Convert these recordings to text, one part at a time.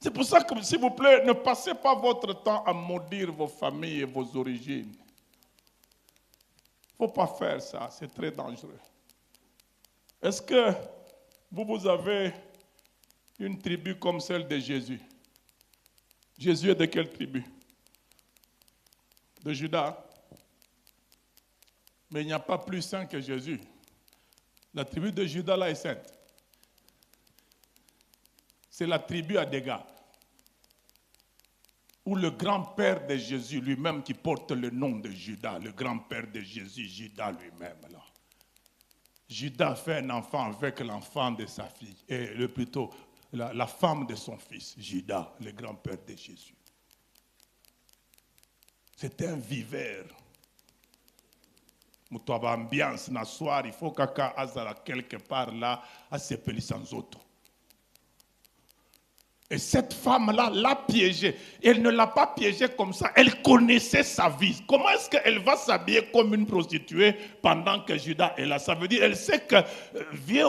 C'est pour ça que, s'il vous plaît, ne passez pas votre temps à maudire vos familles et vos origines. Il ne faut pas faire ça, c'est très dangereux. Est-ce que vous avez une tribu comme celle de Jésus? Jésus est de quelle tribu? De Judas. Mais il n'y a pas plus saint que Jésus. La tribu de Judas là est sainte. C'est la tribu à dégâts. Ou le grand-père de Jésus lui-même qui porte le nom de Judas, le grand-père de Jésus, Judas lui-même. Là. Judas fait un enfant avec l'enfant de sa fille, et plutôt la femme de son fils, Judas, le grand-père de Jésus. C'est un viveur. Mutaba ambiance na soir, il faut kaka azala quelque part là, à s'épeler sans autre. Et cette femme-là l'a piégé. Elle ne l'a pas piégé comme ça. Elle connaissait sa vie. Comment est-ce qu'elle va s'habiller comme une prostituée pendant que Judas est là? Ça veut dire, elle sait que vieux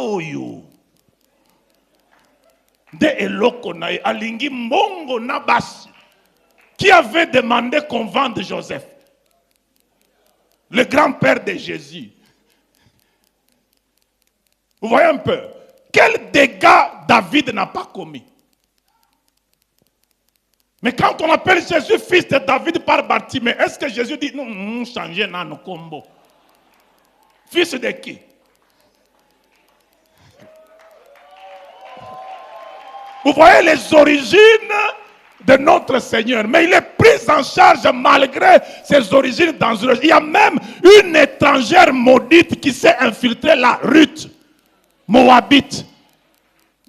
de Elokonaï, Alingi Mongo Nabas, qui avait demandé qu'on vende Joseph, le grand-père de Jésus. Vous voyez un peu? Quel dégât David n'a pas commis? Mais quand on appelle Jésus fils de David par Bartimée, est-ce que Jésus dit, non, changez dans nos combos? Fils de qui? Vous voyez les origines de notre Seigneur. Mais il est pris en charge malgré ses origines dangereuses. Il y a même une étrangère maudite qui s'est infiltrée là, Ruth, Moabite,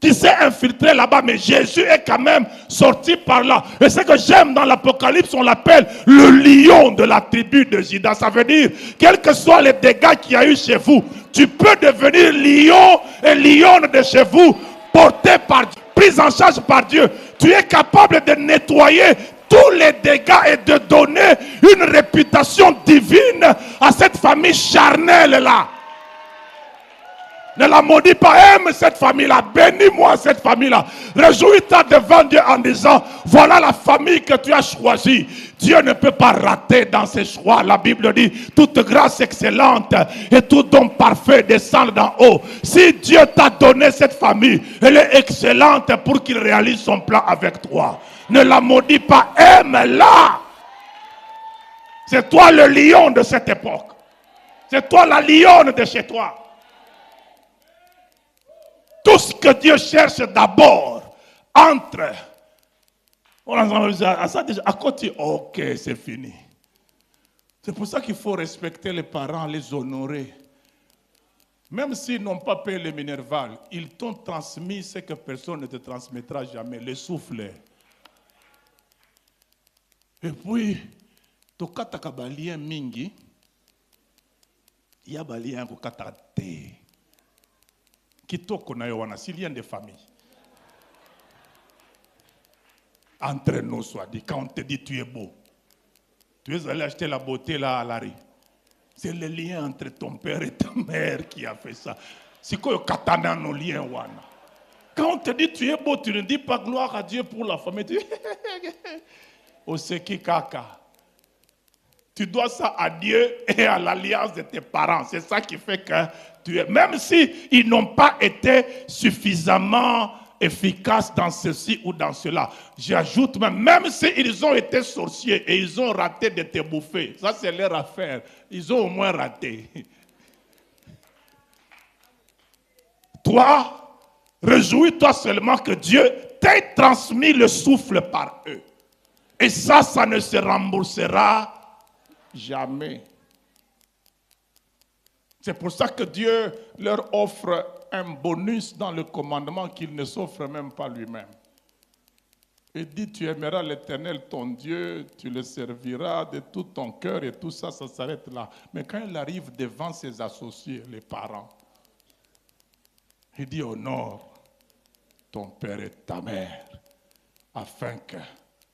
qui s'est infiltré là-bas, mais Jésus est quand même sorti par là. Et ce que j'aime dans l'Apocalypse, on l'appelle le lion de la tribu de Juda. Ça veut dire, quels que soient les dégâts qu'il y a eu chez vous, tu peux devenir lion et lionne de chez vous, porté par Dieu, prise en charge par Dieu. Tu es capable de nettoyer tous les dégâts et de donner une réputation divine à cette famille charnelle-là. Ne la maudis pas, aime cette famille-là, bénis-moi cette famille-là. Réjouis-toi devant Dieu en disant, voilà la famille que tu as choisie. Dieu ne peut pas rater dans ses choix. La Bible dit, toute grâce excellente et tout don parfait descend d'en haut. Si Dieu t'a donné cette famille, elle est excellente pour qu'il réalise son plan avec toi. Ne la maudis pas, aime-la. C'est toi le lion de cette époque. C'est toi la lionne de chez toi. Tout ce que Dieu cherche d'abord entre. À côté, ok, c'est fini. C'est pour ça qu'il faut respecter les parents, les honorer. Même s'ils n'ont pas payé le minerval, ils t'ont transmis ce que personne ne te transmettra jamais, le souffle. Et puis, tokataka balien mingi, il y a balien kokata te. Kitoko na yowana, c'est lien de famille. Entre nous, soit dit, quand on te dit tu es beau, tu es allé acheter la beauté là à la rue. C'est le lien entre ton père et ta mère qui a fait ça. C'est quoi le katana nos liens wana? Quand on te dit tu es beau, tu ne dis pas gloire à Dieu pour la famille. Tu dis Oseki kaka. Tu dois ça à Dieu et à l'alliance de tes parents. C'est ça qui fait que tu es. Même si ils n'ont pas été suffisamment efficaces dans ceci ou dans cela. J'ajoute même s'ils ont été sorciers et ils ont raté de te bouffer. Ça, c'est leur affaire. Ils ont au moins raté. Toi, réjouis-toi seulement que Dieu t'ait transmis le souffle par eux. Et ça ne se remboursera jamais. C'est pour ça que Dieu leur offre un bonus dans le commandement qu'il ne s'offre même pas lui-même. Il dit, tu aimeras l'Éternel ton Dieu, tu le serviras de tout ton cœur et tout ça, ça s'arrête là. Mais quand il arrive devant ses associés, les parents, il dit, honore ton père et ta mère, afin que,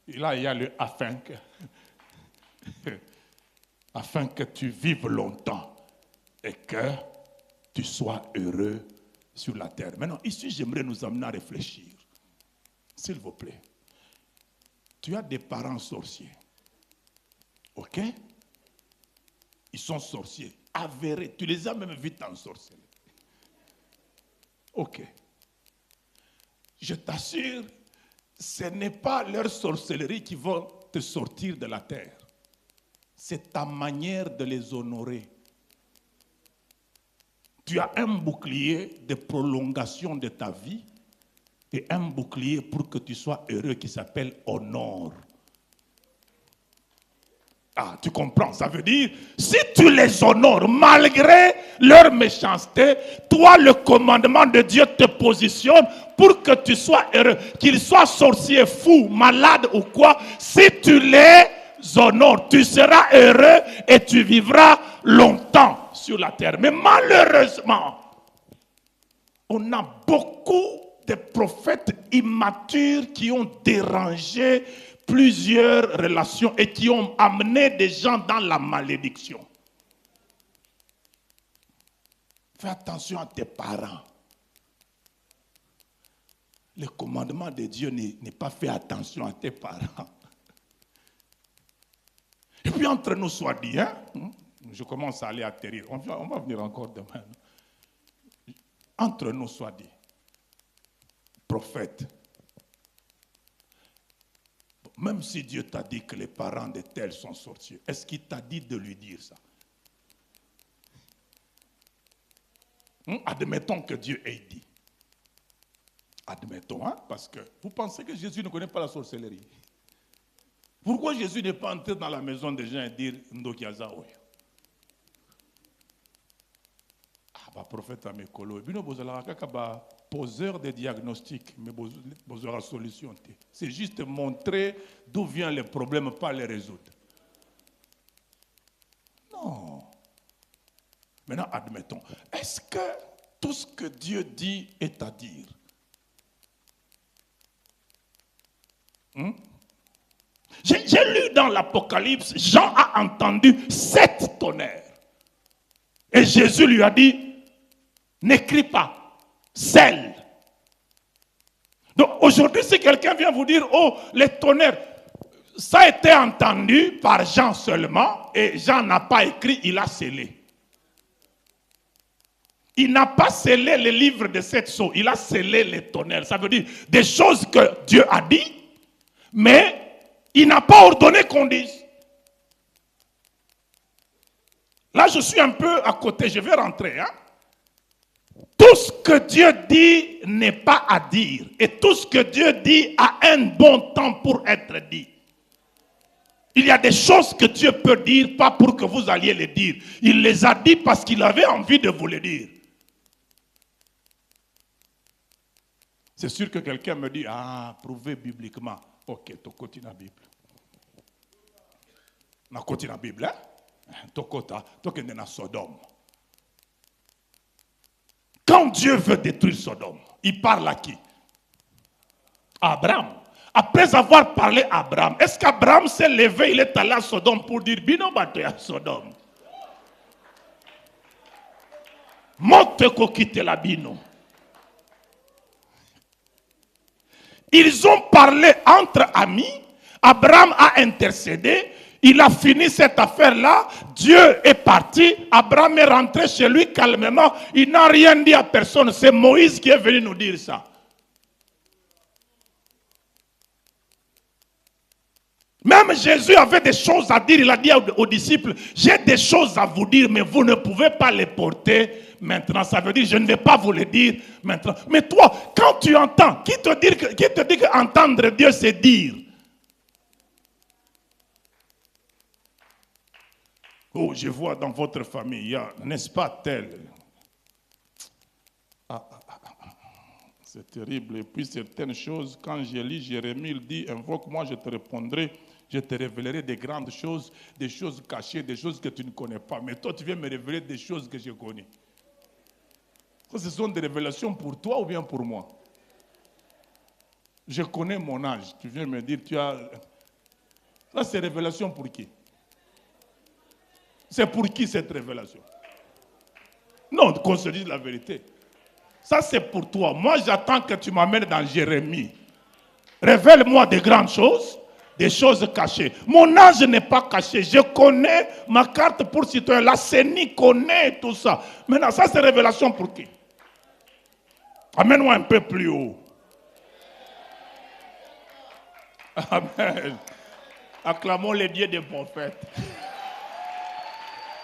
et là il y a le afin que, afin que tu vives longtemps et que tu sois heureux sur la terre. Maintenant, ici, j'aimerais nous amener à réfléchir. S'il vous plaît. Tu as des parents sorciers. Ok? Ils sont sorciers, avérés. Tu les as même vus t'ensorceler. Ok. Je t'assure, ce n'est pas leur sorcellerie qui va te sortir de la terre. C'est ta manière de les honorer. Tu as un bouclier de prolongation de ta vie et un bouclier pour que tu sois heureux qui s'appelle honneur. Ah, tu comprends? Ça veut dire, si tu les honores malgré leur méchanceté, toi, le commandement de Dieu te positionne pour que tu sois heureux. Qu'ils soient sorciers, fous, malades ou quoi, si tu les honores, tu seras heureux et tu vivras longtemps sur la terre. Mais malheureusement, on a beaucoup de prophètes immatures qui ont dérangé plusieurs relations et qui ont amené des gens dans la malédiction. Fais attention à tes parents. Le commandement de Dieu n'est pas fait attention à tes parents. Et puis entre nous soit dit, hein, je commence à aller atterrir. On va venir encore demain. Entre nous soit dit, prophète. Même si Dieu t'a dit que les parents de tels sont sorciers, est-ce qu'il t'a dit de lui dire ça? Admettons que Dieu ait dit. Admettons, hein, parce que vous pensez que Jésus ne connaît pas la sorcellerie. Pourquoi Jésus n'est pas entré dans la maison des gens et dire Ndokiaza Oyo? Ah, bah, prophète Amekolo, bino bozala kakaba poseur de diagnostic, mais bozala solution. C'est juste montrer d'où viennent les problèmes, pas les résoudre. Non. Maintenant, admettons, est-ce que tout ce que Dieu dit est à dire? J'ai lu dans l'Apocalypse, Jean a entendu 7 tonnerres. Et Jésus lui a dit, n'écris pas, scelle. Donc aujourd'hui, si quelqu'un vient vous dire, oh, les tonnerres, ça a été entendu par Jean seulement, et Jean n'a pas écrit, il a scellé. Il n'a pas scellé les livres de 7 sceaux, il a scellé les tonnerres. Ça veut dire des choses que Dieu a dit, mais il n'a pas ordonné qu'on dise. Là, je suis un peu à côté, je vais rentrer. Hein? Tout ce que Dieu dit n'est pas à dire. Et tout ce que Dieu dit a un bon temps pour être dit. Il y a des choses que Dieu peut dire, pas pour que vous alliez les dire. Il les a dit parce qu'il avait envie de vous les dire. C'est sûr que quelqu'un me dit, ah, prouvez bibliquement. Ok, tu continues la Bible. Tu continues la Bible, hein? Tu continues la Sodome. Quand Dieu veut détruire Sodome, il parle à qui? Abraham. Après avoir parlé à Abraham, est-ce qu'Abraham s'est levé, il est allé à Sodome pour dire, Bino bato ya Sodome. Monte ko quitte la bino. Ils ont parlé entre amis, Abraham a intercédé, il a fini cette affaire-là, Dieu est parti, Abraham est rentré chez lui calmement, il n'a rien dit à personne, c'est Moïse qui est venu nous dire ça. Même Jésus avait des choses à dire, il a dit aux disciples, j'ai des choses à vous dire, mais vous ne pouvez pas les porter maintenant. Ça veut dire, je ne vais pas vous les dire maintenant. Mais toi, quand tu entends, qui te dit qu'entendre Dieu, c'est dire? Oh, je vois dans votre famille, il y a, n'est-ce pas, tel. C'est terrible. Et puis certaines choses, quand je lis Jérémie, il dit, invoque-moi, je te répondrai. Je te révélerai des grandes choses, des choses cachées, des choses que tu ne connais pas. Mais toi, tu viens me révéler des choses que je connais. Ce sont des révélations pour toi ou bien pour moi? Je connais mon âge. Tu viens me dire, tu as... Ça, c'est révélation pour qui? C'est pour qui cette révélation? Non, qu'on se dise la vérité. Ça, c'est pour toi. Moi, j'attends que tu m'amènes dans Jérémie. Révèle-moi des grandes choses. des choses cachées. Mon âge n'est pas caché. Je connais ma carte pour citoyen. La CENI connaît tout ça. Maintenant, ça c'est révélation pour qui? Amène-moi un peu plus haut. Amen. Acclamons les dieux des prophètes.